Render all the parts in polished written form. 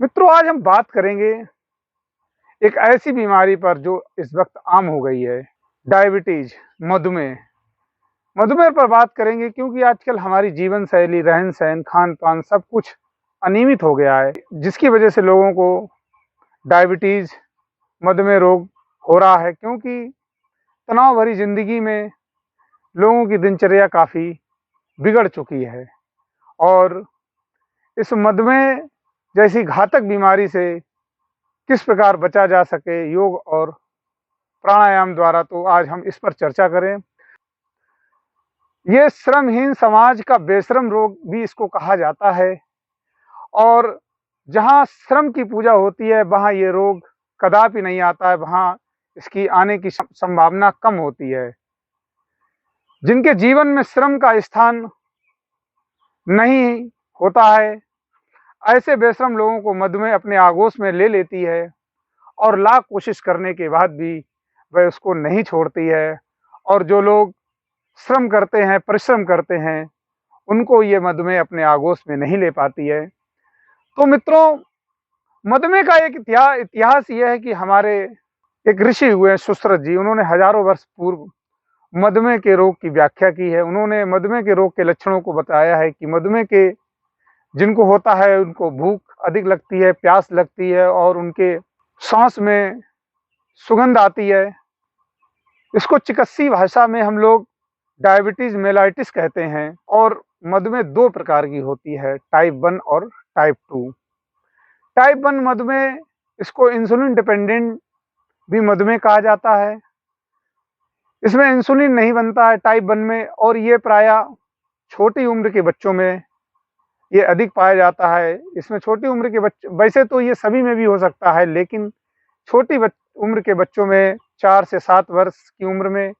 मित्रों, आज हम बात करेंगे एक ऐसी बीमारी पर जो इस वक्त आम हो गई है, डायबिटीज, मधुमेह। मधुमेह पर बात करेंगे क्योंकि आजकल हमारी जीवन शैली, रहन सहन, खान पान सब कुछ अनियमित हो गया है, जिसकी वजह से लोगों को डायबिटीज, मधुमेह रोग हो रहा है। क्योंकि तनाव भरी जिंदगी में लोगों की दिनचर्या काफी बिगड़ चुकी है और इस मधुमेह जैसी घातक बीमारी से किस प्रकार बचा जा सके योग और प्राणायाम द्वारा, तो आज हम इस पर चर्चा करें। ये श्रमहीन समाज का बेश्रम रोग भी इसको कहा जाता है और जहाँ श्रम की पूजा होती है वहाँ ये रोग कदापि नहीं आता है, वहाँ इसकी आने की संभावना कम होती है। जिनके जीवन में श्रम का स्थान नहीं होता है, ऐसे बेश्रम लोगों को मधुमेह अपने आगोश में ले लेती है और लाख कोशिश करने के बाद भी वह उसको नहीं छोड़ती है। और जो लोग श्रम करते हैं, परिश्रम करते हैं, उनको ये मधुमेह अपने आगोश में नहीं ले पाती है। तो मित्रों, मधुमेह का एक इतिहास ये है कि हमारे एक ऋषि हुए सुश्रुत जी, उन्होंने हजारों वर्ष पूर्व मधुमेह के रोग की व्याख्या की है। उन्होंने मधुमेह के रोग के लक्षणों को बताया है कि मधुमेह के जिनको होता है उनको भूख अधिक लगती है, प्यास लगती है और उनके सांस में सुगंध आती है। इसको चिकित्सीय भाषा में हम लोग डायबिटीज मेलाइटिस कहते हैं। और मधुमेह दो प्रकार की होती है, टाइप 1 और टाइप 2। टाइप 1 मधुमेह, इसको इंसुलिन डिपेंडेंट भी मधुमेह कहा जाता है। इसमें इंसुलिन नहीं बनता है टाइप 1 में, और ये प्रायः छोटी उम्र के बच्चों में ये अधिक पाया जाता है। इसमें छोटी उम्र के बच्चे, वैसे तो ये सभी में भी हो सकता है, लेकिन छोटी उम्र के बच्चों में 4 से 7 वर्ष की उम्र में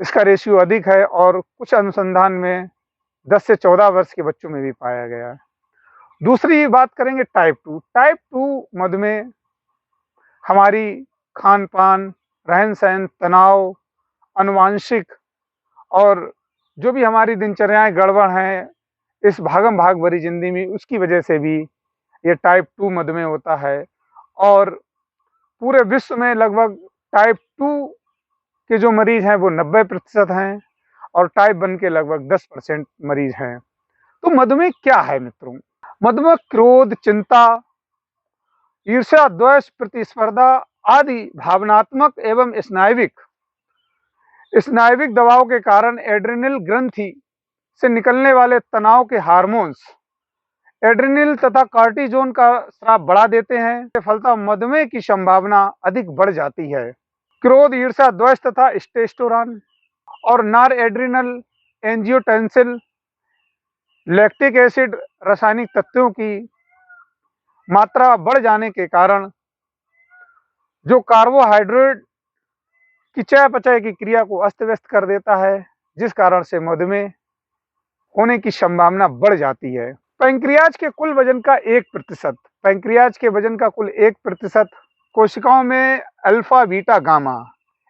इसका रेशियो अधिक है और कुछ अनुसंधान में 10 से 14 वर्ष के बच्चों में भी पाया गया है। दूसरी बात करेंगे टाइप 2। टाइप 2 मधुमेह हमारी खान पान, रहन सहन, तनाव, अनुवांशिक और जो भी हमारी दिनचर्याएं गड़बड़ हैं, इस भागम भाग भरी जिंदगी में, उसकी वजह से भी ये टाइप 2 मधुमेह होता है। और पूरे विश्व में लगभग टाइप 2 के जो मरीज हैं वो 90% हैं और टाइप 1 के लगभग 10% मरीज हैं। तो मधुमेह क्या है मित्रों? मधुमेह क्रोध, चिंता, ईर्ष्या, द्वेष, प्रतिस्पर्धा आदि भावनात्मक एवं स्नायविक दबाव के कारण एड्रेनल ग्रंथि से निकलने वाले तनाव के हार्मोन्स एड्रेनल तथा कार्टिजोन का स्राव बढ़ा देते हैं। फलतः मधुमेह की संभावना अधिक बढ़ जाती है। क्रोध, ईर्ष्या, द्वेष तथा टेस्टोस्टेरोन और nor adrenal angiotensin, lactic acid रासायनिक तत्वों की मात्रा बढ़ जाने के कारण जो कार्बोहाइड्रेट की चयापचय की क्रिया को अस्त व्यस्त कर देता है, जिस कारण से मधुमेह होने की संभावना बढ़ जाती है। पैंक्रियाज के कुल वजन का 1%, पैंक्रियाज के वजन का कुल 1% कोशिकाओं में अल्फा, बीटा, गामा,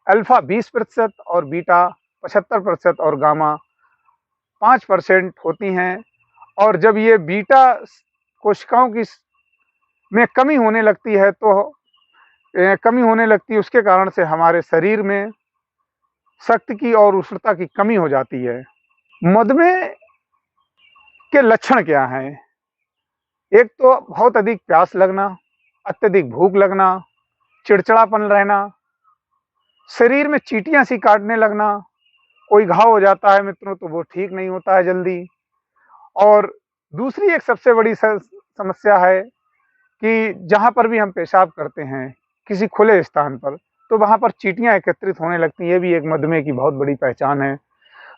अल्फा 20% और बीटा 75% और गामा 5% होती हैं। और जब ये बीटा कोशिकाओं की में कमी होने लगती है, तो कमी होने लगती है, उसके कारण से हमारे शरीर में शक्ति की और उष्णता की कमी हो जाती है। मधुमेह के लक्षण क्या हैं? एक तो बहुत अधिक प्यास लगना, अत्यधिक भूख लगना, चिड़चिड़ापन रहना, शरीर में चींटियां सी काटने लगना, कोई घाव हो जाता है मित्रों तो वो ठीक नहीं होता है जल्दी। और दूसरी एक सबसे बड़ी समस्या है कि जहाँ पर भी हम पेशाब करते हैं किसी खुले स्थान पर, तो वहाँ पर चींटियां एकत्रित होने लगती हैं। ये भी एक मधुमेह की बहुत बड़ी पहचान है।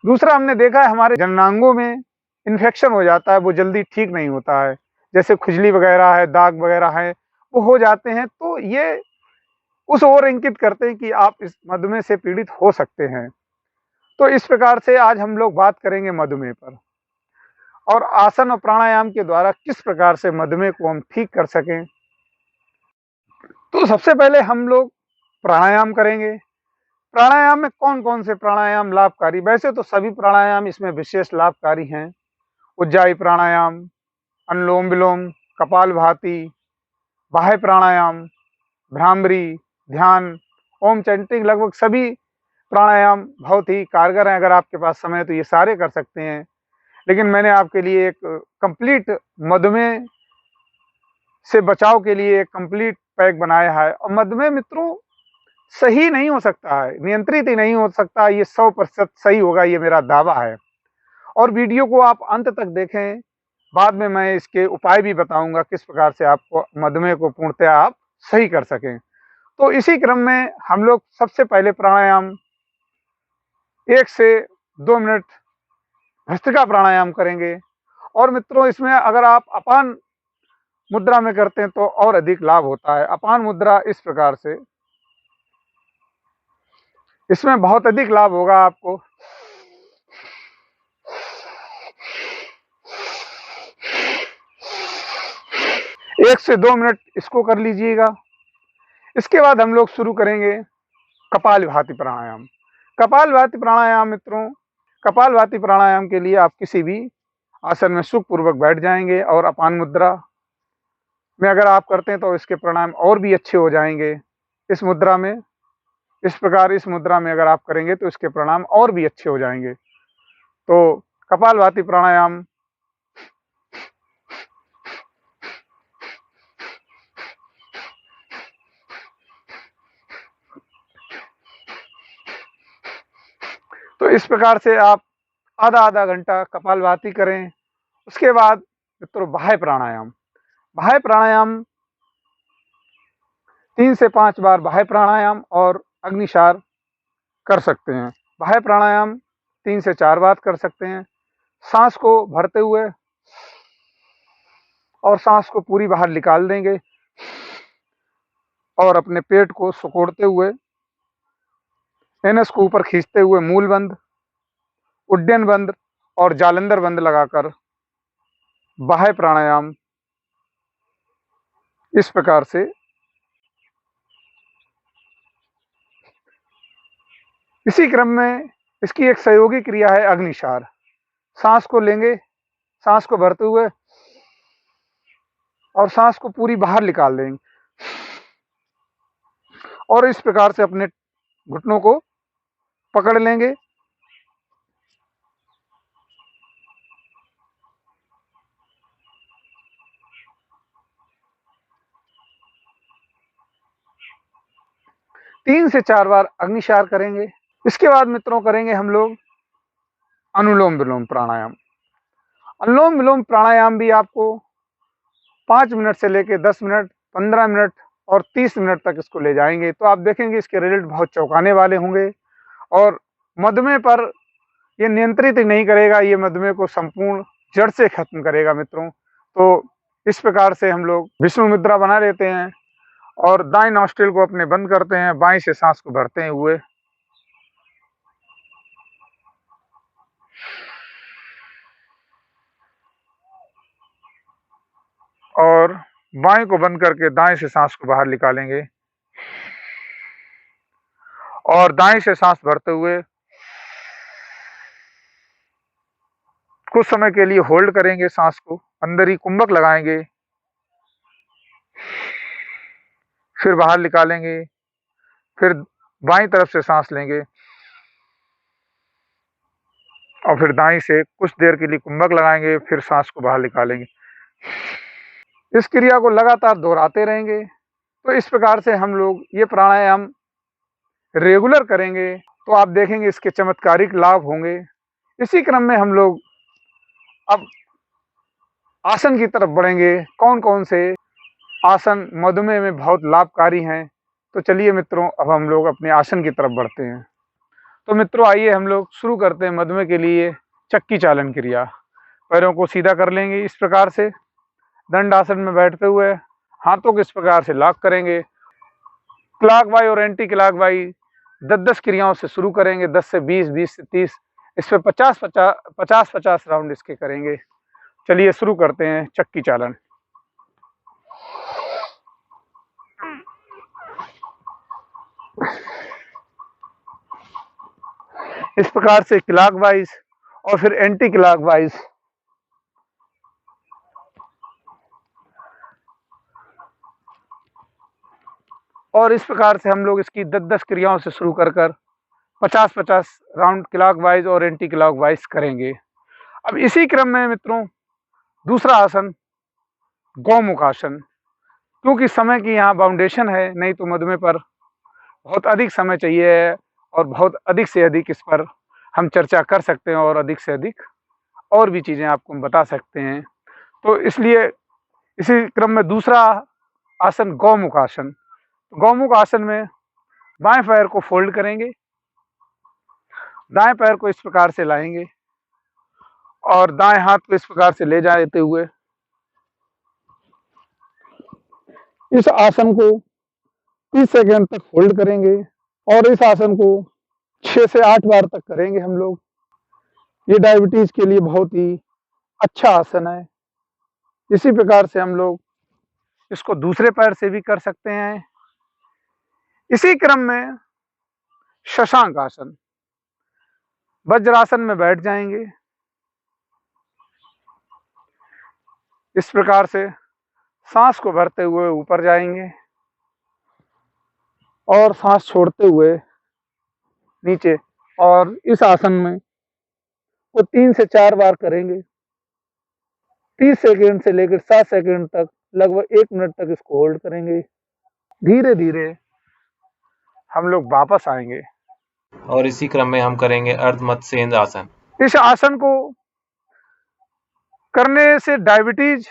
दूसरा, हमने देखा है हमारे जननांगों में इन्फेक्शन हो जाता है, वो जल्दी ठीक नहीं होता है। जैसे खुजली वगैरह है, दाग वगैरह है, वो हो जाते हैं। तो ये उस ओर इंगित करते हैं कि आप इस मधुमेह से पीड़ित हो सकते हैं। तो इस प्रकार से आज हम लोग बात करेंगे मधुमेह पर, और आसन और प्राणायाम के द्वारा किस प्रकार से मधुमेह को हम ठीक कर सकें। तो सबसे पहले हम लोग प्राणायाम करेंगे। प्राणायाम में कौन कौन से प्राणायाम लाभकारी? वैसे तो सभी प्राणायाम इसमें विशेष लाभकारी हैं। उज्जाई प्राणायाम, अनुलोम विलोम, कपालभाति, बाह्य प्राणायाम, भ्रामरी, ध्यान, ओम चैंटिंग, लगभग सभी प्राणायाम बहुत ही कारगर हैं। अगर आपके पास समय है तो ये सारे कर सकते हैं। लेकिन मैंने आपके लिए एक कंप्लीट मधुमेह से बचाव के लिए एक कंप्लीट पैक बनाया है। और मधुमेह मित्रों सही नहीं हो सकता है, नियंत्रित ही नहीं हो सकता, ये 100% सही होगा, ये मेरा दावा है। और वीडियो को आप अंत तक देखें, बाद में मैं इसके उपाय भी बताऊंगा किस प्रकार से आपको मधुमेह को पूर्णतः आप सही कर सकें। तो इसी क्रम में हम लोग सबसे पहले प्राणायाम 1 से 2 मिनट भस्त्रिका प्राणायाम करेंगे। और मित्रों इसमें अगर आप अपान मुद्रा में करते हैं तो और अधिक लाभ होता है। अपान मुद्रा इस प्रकार से, इसमें बहुत अधिक लाभ होगा आपको। एक से 2 मिनट इसको कर लीजिएगा। इसके बाद हम लोग शुरू करेंगे कपालभाति प्राणायाम। कपालभाति प्राणायाम मित्रों, कपालभाति प्राणायाम के लिए आप किसी भी आसन में सुखपूर्वक बैठ जाएंगे और अपान मुद्रा में अगर आप करते हैं तो इसके प्राणायाम और भी अच्छे हो जाएंगे। इस मुद्रा में, इस प्रकार इस मुद्रा में अगर आप करेंगे तो इसके प्राणायाम और भी अच्छे हो जाएंगे। तो कपालभाति प्राणायाम तो इस प्रकार से आप आधा आधा घंटा कपालभाति करें। उसके बाद मित्रों बाह्य प्राणायाम, बाह्य प्राणायाम 3 से 5 बार बाह्य प्राणायाम और अग्निसार कर सकते हैं। बाह्य प्राणायाम 3 से 4 बार कर सकते हैं। सांस को भरते हुए और सांस को पूरी बाहर निकाल देंगे और अपने पेट को सिकोड़ते हुए, एनस को ऊपर खींचते हुए मूल बंद, उड्डयन बंद और जालंधर बंद लगाकर बाह्य प्राणायाम इस प्रकार से। इसी क्रम में इसकी एक सहयोगी क्रिया है अग्निसार। सांस को लेंगे, सांस को भरते हुए और सांस को पूरी बाहर निकाल देंगे और इस प्रकार से अपने घुटनों को पकड़ लेंगे। तीन से 4 बार अग्निसार करेंगे। इसके बाद मित्रों करेंगे हम लोग अनुलोम विलोम प्राणायाम। अनुलोम विलोम प्राणायाम भी आपको 5 मिनट से लेकर 10 मिनट, 15 मिनट और 30 मिनट तक इसको ले जाएंगे तो आप देखेंगे इसके रिजल्ट बहुत चौंकाने वाले होंगे। और मधुमेह पर ये नियंत्रित ही नहीं करेगा, ये मधुमेह को संपूर्ण जड़ से खत्म करेगा मित्रों। तो इस प्रकार से हम लोग विष्णु मुद्रा बना लेते हैं और दाएं नॉस्ट्रिल को अपने बंद करते हैं, बाएं से सांस को भरते हुए और बाएं को बंद करके दाएं से सांस को बाहर निकालेंगे और दाएं से सांस भरते हुए कुछ समय के लिए होल्ड करेंगे, सांस को अंदर ही कुंभक लगाएंगे, फिर बाहर निकालेंगे, फिर बाईं तरफ से सांस लेंगे और फिर दाईं से कुछ देर के लिए कुंभक लगाएंगे, फिर सांस को बाहर निकालेंगे। इस क्रिया को लगातार दोहराते रहेंगे। तो इस प्रकार से हम लोग ये प्राणायाम रेगुलर करेंगे तो आप देखेंगे इसके चमत्कारिक लाभ होंगे। इसी क्रम में हम लोग अब आसन की तरफ बढ़ेंगे। कौन कौन से आसन मधुमेह में बहुत लाभकारी हैं, तो चलिए मित्रों अब हम लोग अपने आसन की तरफ बढ़ते हैं। तो मित्रों आइए हम लोग शुरू करते हैं मधुमेह के लिए चक्की चालन क्रिया। पैरों को सीधा कर लेंगे इस प्रकार से, दंड आसन में बैठते हुए हाथों को इस प्रकार से लॉक करेंगे। क्लॉकवाइज और एंटी क्लॉकवाइज 10-10 क्रियाओं से शुरू करेंगे, 10 से 20, 20 से 30, इस पे 50-50 राउंड इसके करेंगे। चलिए शुरू करते हैं चक्की चालन। इस प्रकार से क्लॉकवाइज और फिर एंटी क्लॉकवाइज। और इस प्रकार से हम लोग इसकी 10-10 क्रियाओं से शुरू कर 50-50 राउंड क्लॉकवाइज और एंटी क्लॉकवाइज करेंगे। अब इसी क्रम में मित्रों दूसरा आसन गौमुख आसन, क्योंकि समय की यहाँ बाउंडेशन है, नहीं तो मधुमेह पर बहुत अधिक समय चाहिए है और बहुत अधिक से अधिक इस पर हम चर्चा कर सकते हैं और अधिक से अधिक और भी चीज़ें आपको हम बता सकते हैं। तो इसलिए इसी क्रम में दूसरा आसन गौमुख आसन। गौमुख आसन में बाएं पैर को फोल्ड करेंगे, दाएं पैर को इस प्रकार से लाएंगे और दाएं हाथ को इस प्रकार से ले जाते हुए इस आसन को 30 सेकंड तक होल्ड करेंगे और इस आसन को 6 से 8 बार तक करेंगे हम लोग। ये डायबिटीज के लिए बहुत ही अच्छा आसन है। इसी प्रकार से हम लोग इसको दूसरे पैर से भी कर सकते हैं। इसी क्रम में शशांक आसन, वज्रासन में बैठ जाएंगे, इस प्रकार से सांस को भरते हुए ऊपर जाएंगे और सांस छोड़ते हुए नीचे, और इस आसन में वो 3 से 4 बार करेंगे। 30 सेकंड से लेकर 7 सेकंड तक, लगभग 1 मिनट तक इसको होल्ड करेंगे। धीरे धीरे हम लोग वापस आएंगे और इसी क्रम में हम करेंगे अर्धमत्स्येंद्र आसन। इस आसन को करने से डायबिटीज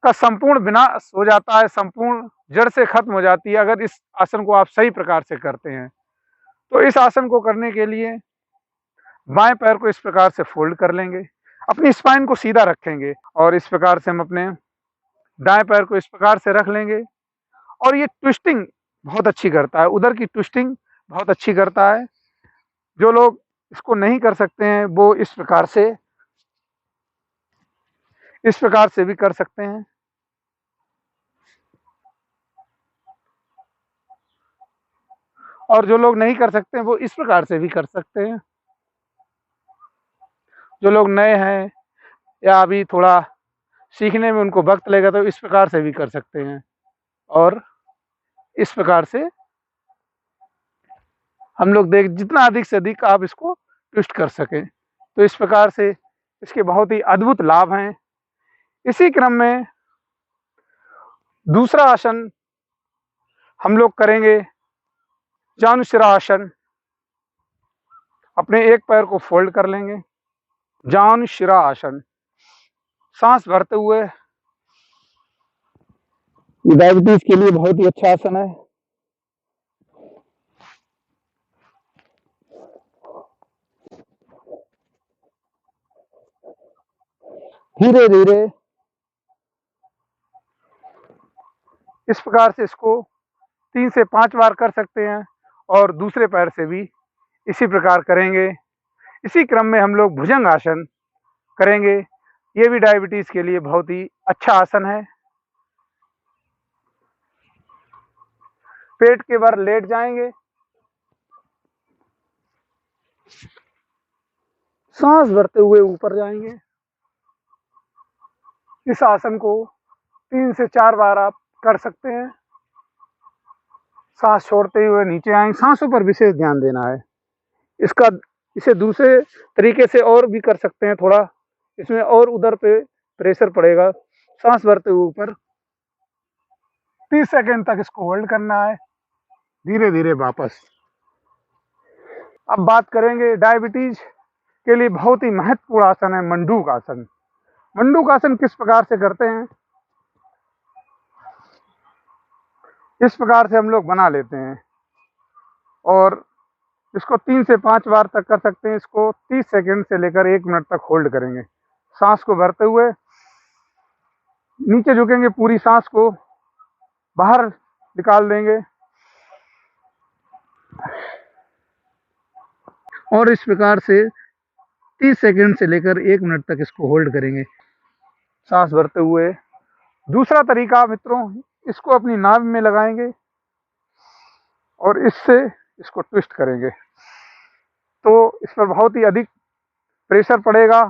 का संपूर्ण विनाश हो जाता है, संपूर्ण जड़ से खत्म हो जाती है अगर इस आसन को आप सही प्रकार से करते हैं। तो इस आसन को करने के लिए बाएं पैर को इस प्रकार से फोल्ड कर लेंगे, अपनी स्पाइन को सीधा रखेंगे और इस प्रकार से हम अपने दाएं पैर को इस प्रकार से रख लेंगे और ये ट्विस्टिंग बहुत अच्छी करता है, उधर की ट्विस्टिंग बहुत अच्छी करता है। जो लोग इसको नहीं कर सकते हैं वो इस प्रकार से भी कर सकते हैं। और जो लोग नहीं कर सकते हैं वो इस प्रकार से भी कर सकते हैं। जो लोग नए हैं या अभी थोड़ा सीखने में उनको वक्त लगेगा तो इस प्रकार से भी कर सकते हैं और इस प्रकार से हम लोग जितना अधिक से अधिक आप इसको ट्विस्ट कर सकें। तो इस प्रकार से इसके बहुत ही अद्भुत लाभ हैं। इसी क्रम में दूसरा आसन हम लोग करेंगे जानुशिरा आसन। अपने एक पैर को फोल्ड कर लेंगे, जानुशिरा आसन, सांस भरते हुए। ये डायबिटीज के लिए बहुत ही अच्छा आसन है। धीरे धीरे इस प्रकार से इसको 3 से 5 बार कर सकते हैं और दूसरे पैर से भी इसी प्रकार करेंगे। इसी क्रम में हम लोग भुजंग आसन करेंगे। ये भी डायबिटीज के लिए बहुत ही अच्छा आसन है। पेट के बल लेट जाएंगे, सांस भरते हुए ऊपर जाएंगे। इस आसन को 3 से 4 बार आप कर सकते हैं। सांस छोड़ते हुए नीचे आएंगे, सांसों पर विशेष ध्यान देना है। इसे दूसरे तरीके से और भी कर सकते हैं, थोड़ा इसमें और उधर पे प्रेशर पड़ेगा। सांस भरते हुए ऊपर 30 सेकंड तक इसको होल्ड करना है, धीरे धीरे वापस। अब बात करेंगे डायबिटीज के लिए बहुत ही महत्वपूर्ण आसन है मंडूक आसन। मंडूक आसन किस प्रकार से करते हैं, इस प्रकार से हम लोग बना लेते हैं और इसको 3 से 5 बार तक कर सकते हैं। इसको 30 सेकंड से लेकर 1 मिनट तक होल्ड करेंगे। सांस को भरते हुए नीचे झुकेंगे, पूरी सांस को बाहर निकाल देंगे और इस प्रकार से 30 सेकंड से लेकर 1 मिनट तक इसको होल्ड करेंगे सांस भरते हुए। दूसरा तरीका मित्रों, इसको अपनी नाभि में लगाएंगे और इससे इसको ट्विस्ट करेंगे। तो इस पर बहुत ही अधिक प्रेशर पड़ेगा,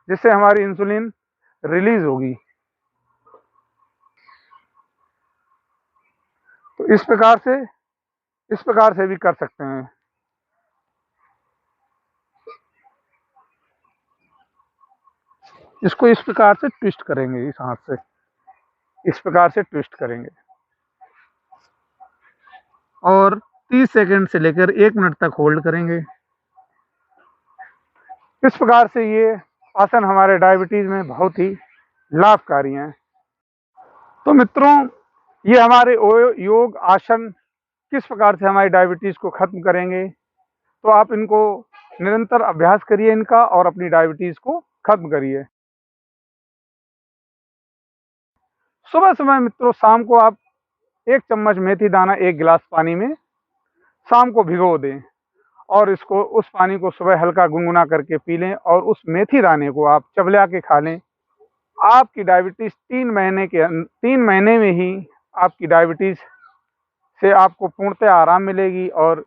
जिससे हमारी इंसुलिन रिलीज होगी। तो इस प्रकार से भी कर सकते हैं। इसको इस प्रकार से ट्विस्ट करेंगे, इस हाथ से इस प्रकार से ट्विस्ट करेंगे और 30 सेकंड से लेकर 1 मिनट तक होल्ड करेंगे। इस प्रकार से ये आसन हमारे डायबिटीज में बहुत ही लाभकारी हैं। तो मित्रों, ये हमारे योग आसन किस प्रकार से हमारी डायबिटीज को खत्म करेंगे, तो आप इनको निरंतर अभ्यास करिए इनका और अपनी डायबिटीज को खत्म करिए। सुबह सुबह मित्रों, शाम को आप 1 चम्मच मेथी दाना 1 गिलास पानी में शाम को भिगो दें और उस पानी को सुबह हल्का गुनगुना करके पी लें और उस मेथी दाने को आप चबला के खा लें। आपकी डायबिटीज 3 महीने में ही आपकी डायबिटीज से आपको पूर्णतः आराम मिलेगी और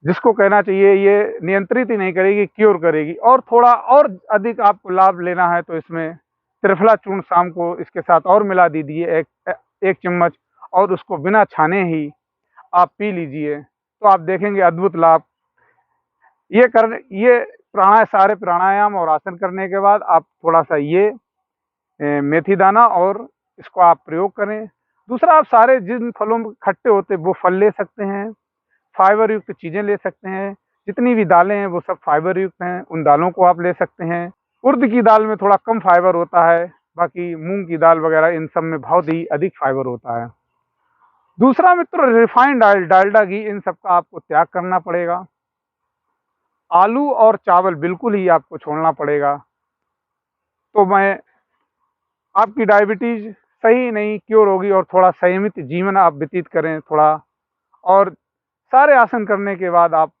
जिसको कहना चाहिए ये नियंत्रित ही नहीं करेगी, क्योर करेगी। और थोड़ा और अधिक आपको लाभ लेना है तो इसमें त्रिफला चूर्ण शाम को इसके साथ और मिला दीजिए 1 चम्मच और उसको बिना छाने ही आप पी लीजिए, तो आप देखेंगे अद्भुत लाभ। ये सारे प्राणायाम और आसन करने के बाद आप थोड़ा सा ये मेथी दाना और इसको आप प्रयोग करें। दूसरा, आप सारे जिन फलों में खट्टे होते हैं वो फल ले सकते हैं, फाइबर युक्त चीज़ें ले सकते हैं। जितनी भी दालें हैं वो सब फाइबर युक्त हैं, उन दालों को आप ले सकते हैं। उड़द की दाल में थोड़ा कम फाइबर होता है, बाकी मूंग की दाल वगैरह इन सब में बहुत ही अधिक फाइबर होता है। दूसरा मित्र, रिफाइंड ऑयल, डालडा घी, इन सब का आपको त्याग करना पड़ेगा। आलू और चावल बिल्कुल ही आपको छोड़ना पड़ेगा। तो आपकी डायबिटीज सही नहीं क्योर होगी और थोड़ा संयमित जीवन आप व्यतीत करें थोड़ा। और सारे आसन करने के बाद आप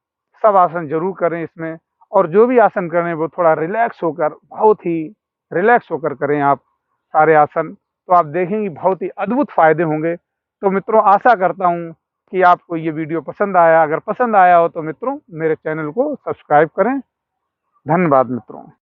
सब आसन जरूर करें इसमें, और जो भी आसन करें वो थोड़ा रिलैक्स होकर, बहुत ही रिलैक्स होकर करें आप सारे आसन, तो आप देखेंगे बहुत ही अद्भुत फायदे होंगे। तो मित्रों, आशा करता हूँ कि आपको ये वीडियो पसंद आया। अगर पसंद आया हो तो मित्रों मेरे चैनल को सब्सक्राइब करें। धन्यवाद मित्रों।